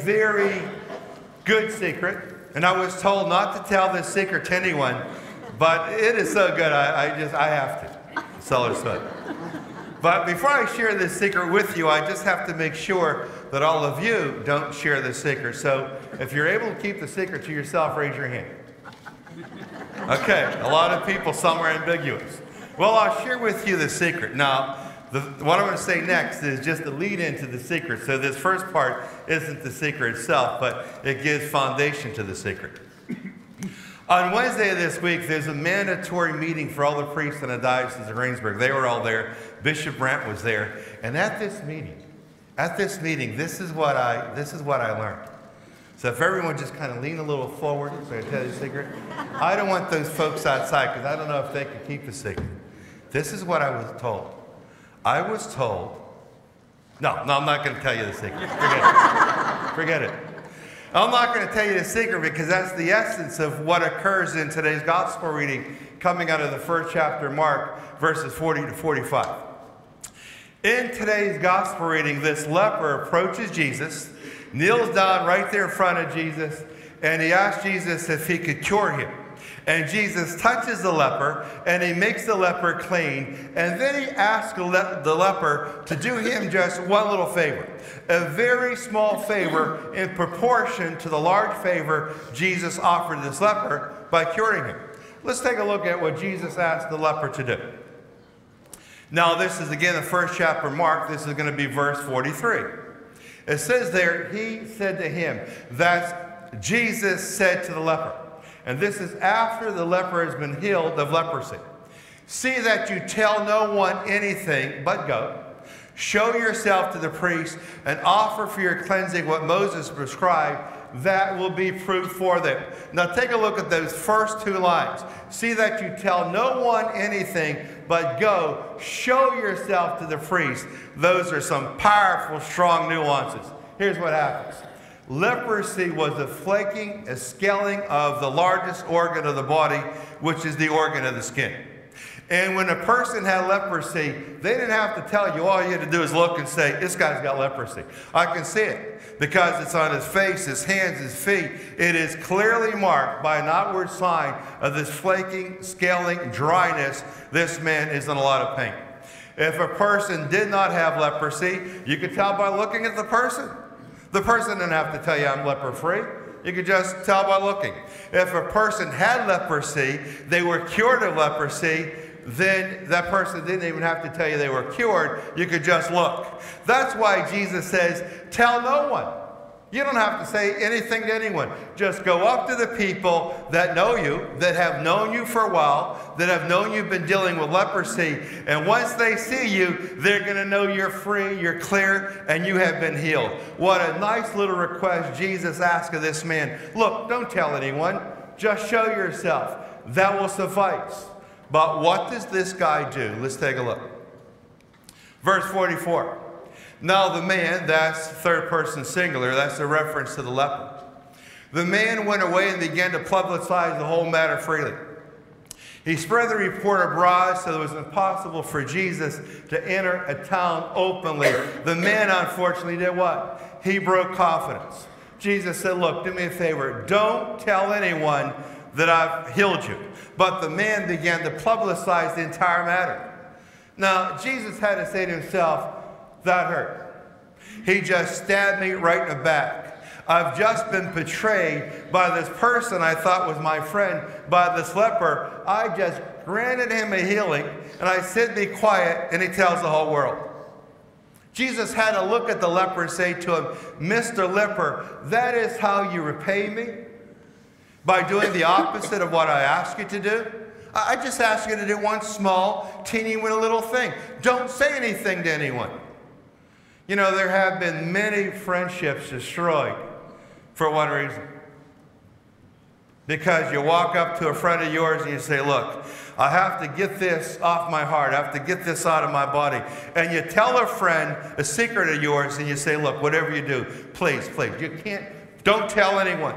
very good secret, and I was told not to tell this secret to anyone, but it is so good, I have to. So it's good. But before I share this secret with you, I just have to make sure that all of you don't share this secret. So if you're able to keep the secret to yourself, raise your hand. Okay, a lot of people, some are ambiguous. Well, I'll share with you the secret. Now, what I'm going to say next is just the lead into the secret. So this first part isn't the secret itself, but it gives foundation to the secret. On Wednesday of this week, there's a mandatory meeting for all the priests in the Diocese of Greensburg. They were all there. Bishop Brent was there. And at this meeting, this is what I learned. So if everyone just kind of lean a little forward, so I tell you the secret. I don't want those folks outside because I don't know if they can keep the secret. This is what I was told. I was told, no, I'm not going to tell you the secret. Forget it. I'm not going to tell you the secret because that's the essence of what occurs in today's gospel reading coming out of the first chapter of Mark, verses 40 to 45. In today's gospel reading, this leper approaches Jesus, kneels down right there in front of Jesus, and he asks Jesus if he could cure him. And Jesus touches the leper, and he makes the leper clean. And then he asks the leper to do him just one little favor. A very small favor in proportion to the large favor Jesus offered this leper by curing him. Let's take a look at what Jesus asked the leper to do. Now, this is again the first chapter of Mark. This is going to be verse 43. It says there, he said to him, that Jesus said to the leper. And this is after the leper has been healed of leprosy. See that you tell no one anything, but go. Show yourself to the priest and offer for your cleansing what Moses prescribed. That will be proof for them. Now take a look at those first two lines. See that you tell no one anything, but go. Show yourself to the priest. Those are some powerful, strong nuances. Here's what happens. Leprosy was a flaking, a scaling of the largest organ of the body, which is the organ of the skin. And when a person had leprosy, they didn't have to tell you. All you had to do is look and say, this guy's got leprosy. I can see it because it's on his face, his hands, his feet. It is clearly marked by an outward sign of this flaking, scaling, dryness. This man is in a lot of pain. If a person did not have leprosy, you could tell by looking at the person. The person didn't have to tell you I'm leper-free. You could just tell by looking. If a person had leprosy, they were cured of leprosy, then that person didn't even have to tell you they were cured. You could just look. That's why Jesus says, tell no one. You don't have to say anything to anyone. Just go up to the people that know you, that have known you for a while, that have known you've been dealing with leprosy. And once they see you, they're going to know you're free, you're clear, and you have been healed. What a nice little request Jesus asked of this man. Look, don't tell anyone. Just show yourself. That will suffice. But what does this guy do? Let's take a look. Verse 44. Now the man, that's third person singular, that's a reference to the leper. The man went away and began to publicize the whole matter freely. He spread the report abroad so it was impossible for Jesus to enter a town openly. The man, unfortunately, did what? He broke confidence. Jesus said, look, do me a favor. Don't tell anyone that I've healed you. But the man began to publicize the entire matter. Now, Jesus had to say to himself, that hurt. He just stabbed me right in the back. I've just been betrayed by this person I thought was my friend, by this leper. I just granted him a healing, and I said be quiet, and he tells the whole world. Jesus had to look at the leper and say to him, Mr. Leper, that is how you repay me? By doing the opposite of what I asked you to do? I just asked you to do one small, teeny little thing. Don't say anything to anyone. You know, there have been many friendships destroyed for one reason. Because you walk up to a friend of yours and you say, look, I have to get this off my heart. I have to get this out of my body. And you tell a friend a secret of yours and you say, look, whatever you do, please, please, don't tell anyone.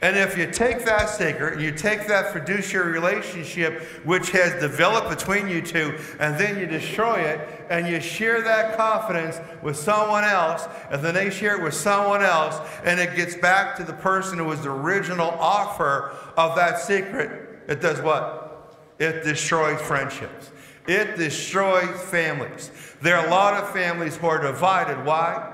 And if you take that secret, and you take that fiduciary relationship which has developed between you two, and then you destroy it, and you share that confidence with someone else, and then they share it with someone else, and it gets back to the person who was the original offer of that secret, it does what? It destroys friendships. It destroys families. There are a lot of families who are divided. Why?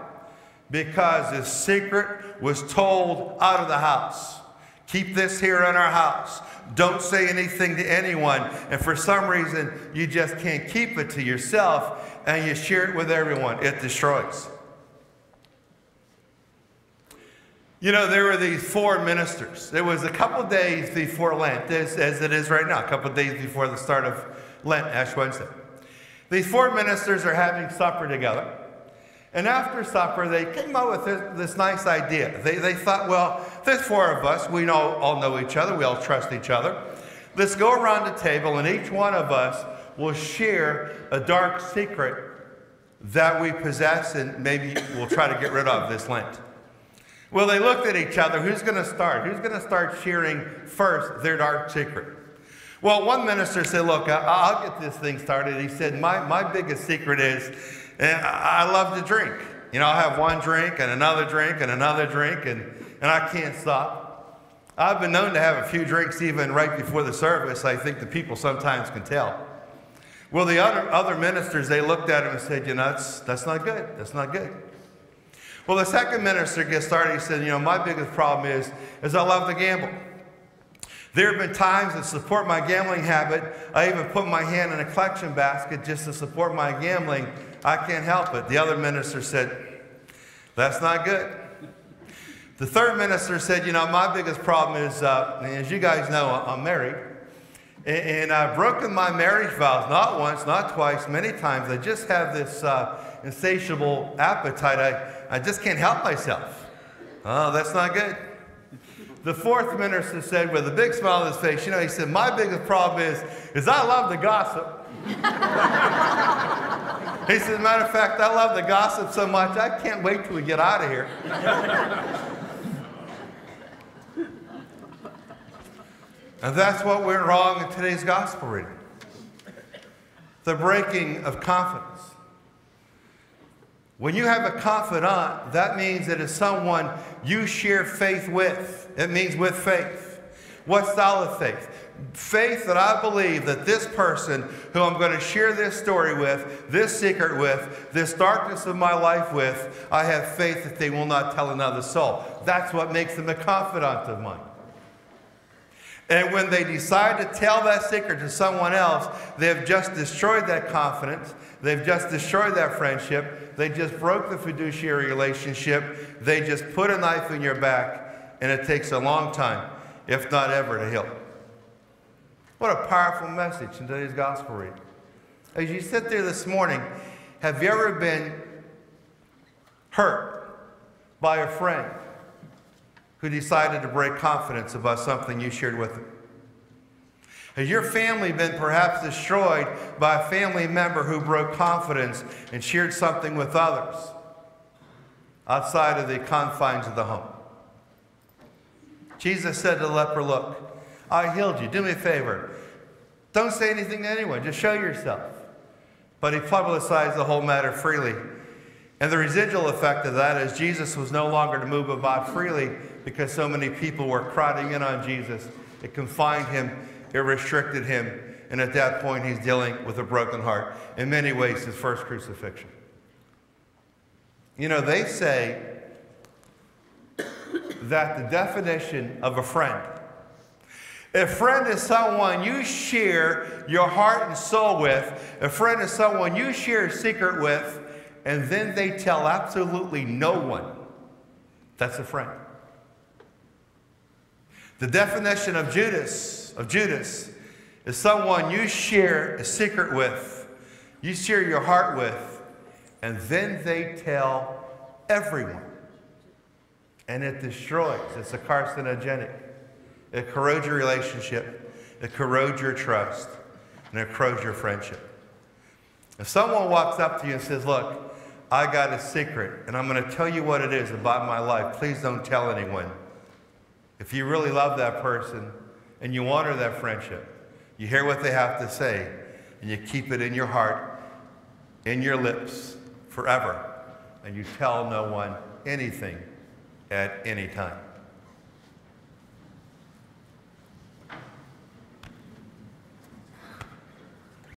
Because the secret was told out of the house. Keep this here in our house. Don't say anything to anyone. And for some reason, you just can't keep it to yourself, and you share it with everyone. It destroys. You know, there were these 4 ministers. It was a couple days before Lent, as it is right now, a couple days before the start of Lent, Ash Wednesday. These 4 ministers are having supper together. And after supper, they came up with this nice idea. They thought, well, there's 4 of us. We all know each other. We all trust each other. Let's go around the table, and each one of us will share a dark secret that we possess, and maybe we'll try to get rid of this Lent. Well, they looked at each other. Who's going to start? Who's going to start sharing first their dark secret? Well, one minister said, look, I'll get this thing started. He said, my biggest secret is I love to drink. You know, I'll have one drink and another drink and another drink, and I can't stop. I've been known to have a few drinks even right before the service. I think the people sometimes can tell. Well, the other ministers, they looked at him and said, you know, that's not good. That's not good. Well, the second minister gets started. He said, you know, my biggest problem is I love to gamble. There have been times to support my gambling habit, I even put my hand in a collection basket just to support my gambling. I can't help it. The other minister said, that's not good. The third minister said, you know, my biggest problem is, as you guys know, I'm married. And I've broken my marriage vows, not once, not twice, many times. I just have this insatiable appetite. I just can't help myself. Oh, that's not good. The fourth minister said with a big smile on his face, you know, he said, my biggest problem is I love to gossip. He said, as a matter of fact, I love to gossip so much, I can't wait till we get out of here. And that's what went wrong in today's gospel reading. The breaking of confidence. When you have a confidant, that means it is someone you share faith with. It means with faith. What style of faith? Faith that I believe that this person who I'm going to share this story with, this secret with, this darkness of my life with, I have faith that they will not tell another soul. That's what makes them a confidant of mine. And when they decide to tell that secret to someone else, they've just destroyed that confidence. They've just destroyed that friendship. They just broke the fiduciary relationship. They just put a knife in your back, and it takes a long time, if not ever, to heal. What a powerful message in today's gospel reading. As you sit there this morning, have you ever been hurt by a friend who decided to break confidence about something you shared with them? Has your family been perhaps destroyed by a family member who broke confidence and shared something with others outside of the confines of the home? Jesus said to the leper, look, I healed you. Do me a favor. Don't say anything to anyone. Just show yourself. But he publicized the whole matter freely. And the residual effect of that is Jesus was no longer to move about freely because so many people were crowding in on Jesus. It confined him. It restricted him. And at that point, he's dealing with a broken heart. In many ways, his first crucifixion. You know, they say that the definition of a friend is someone you share your heart and soul with. A friend is someone you share a secret with, and then they tell absolutely no one. That's a friend. The definition of Judas is someone you share a secret with, you share your heart with, and then they tell everyone. And it destroys. It's a carcinogenic. It corrodes your relationship. It corrodes your trust. And it corrodes your friendship. If someone walks up to you and says, look, I got a secret, and I'm going to tell you what it is about my life. Please don't tell anyone. If you really love that person and you honor that friendship, you hear what they have to say, and you keep it in your heart, in your lips, forever, and you tell no one anything at any time.